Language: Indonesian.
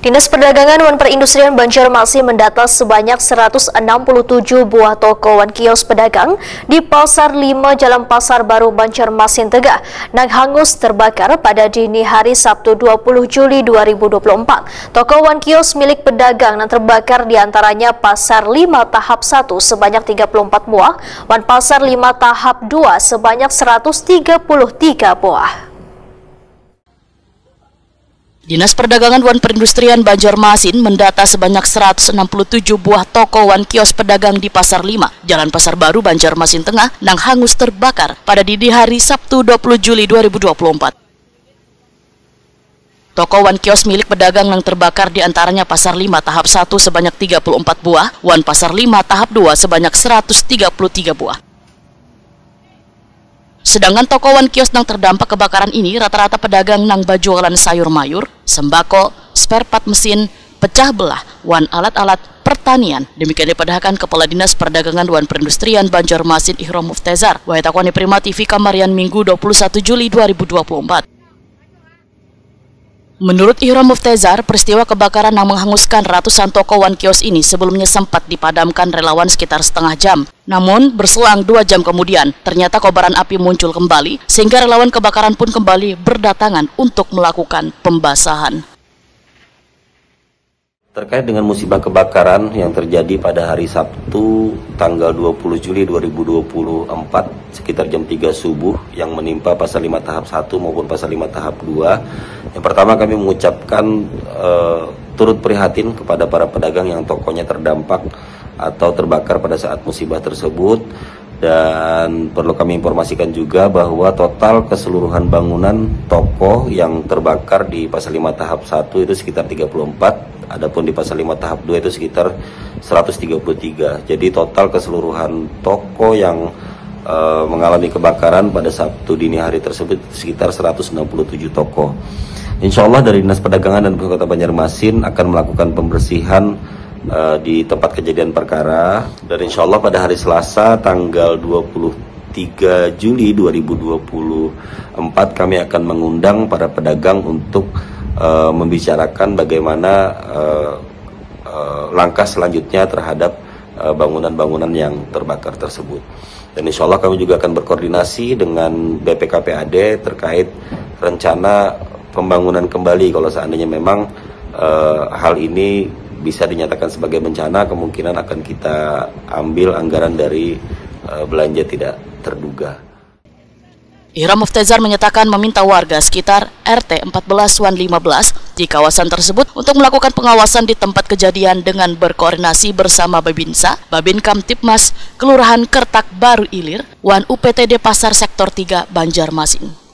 Dinas Perdagangan dan Perindustrian Banjarmasin mendata sebanyak 167 buah toko dan kios pedagang di Pasar 5 Jalan Pasar Baru Banjarmasin Tegah yang hangus terbakar pada dini hari Sabtu 20 Juli 2024. Toko dan kios milik pedagang yang terbakar diantaranya Pasar 5 Tahap 1 sebanyak 34 buah dan Pasar 5 Tahap 2 sebanyak 133 buah. Dinas Perdagangan dan Perindustrian Banjarmasin mendata sebanyak 167 buah toko dan kios pedagang di Pasar 5, Jalan Pasar Baru Banjarmasin Tengah yang hangus terbakar pada dini hari Sabtu 20 Juli 2024. Toko dan kios milik pedagang yang terbakar diantaranya Pasar 5 Tahap 1 sebanyak 34 buah, dan Pasar 5 Tahap 2 sebanyak 133 buah. Sedangkan toko dan kios yang terdampak kebakaran ini rata-rata pedagang yang berjualan sayur mayur, sembako, spare part mesin, pecah belah, wan alat-alat pertanian. Demikian dipadahkan Kepala Dinas Perdagangan dan Perindustrian Banjarmasin Ihram Muftezar. Wahitakwani Prima TV Kamarian Minggu 21 Juli 2024. Menurut Ihram Muftezar, peristiwa kebakaran yang menghanguskan ratusan toko dan kios ini sebelumnya sempat dipadamkan relawan sekitar setengah jam. Namun, berselang 2 jam kemudian, ternyata kobaran api muncul kembali, sehingga relawan kebakaran pun kembali berdatangan untuk melakukan pembasahan. Terkait dengan musibah kebakaran yang terjadi pada hari Sabtu tanggal 20 Juli 2024 sekitar jam 3 subuh yang menimpa Pasar 5 Tahap 1 maupun Pasar 5 Tahap 2. Yang pertama kami mengucapkan turut prihatin kepada para pedagang yang tokonya terdampak atau terbakar pada saat musibah tersebut. Dan perlu kami informasikan juga bahwa total keseluruhan bangunan toko yang terbakar di Pasar 5 Tahap 1 itu sekitar 34, adapun di Pasar 5 Tahap 2 itu sekitar 133. Jadi total keseluruhan toko yang mengalami kebakaran pada Sabtu dini hari tersebut sekitar 167 toko. Insya Allah dari Dinas Perdagangan dan Kota Banjarmasin akan melakukan pembersihan di tempat kejadian perkara, dan insya Allah pada hari Selasa tanggal 23 Juli 2024 kami akan mengundang para pedagang untuk membicarakan bagaimana langkah selanjutnya terhadap bangunan-bangunan yang terbakar tersebut. Dan insya Allah kami juga akan berkoordinasi dengan BPKPAD terkait rencana pembangunan kembali kalau seandainya memang hal ini bisa dinyatakan sebagai bencana, kemungkinan akan kita ambil anggaran dari belanja tidak terduga. Ihram Muftezar menyatakan meminta warga sekitar RT 14-15 di kawasan tersebut untuk melakukan pengawasan di tempat kejadian dengan berkoordinasi bersama Babinsa, Babin Kamtipmas, Kelurahan Kertak Baru Ilir, dan UPTD Pasar Sektor 3 Banjarmasin.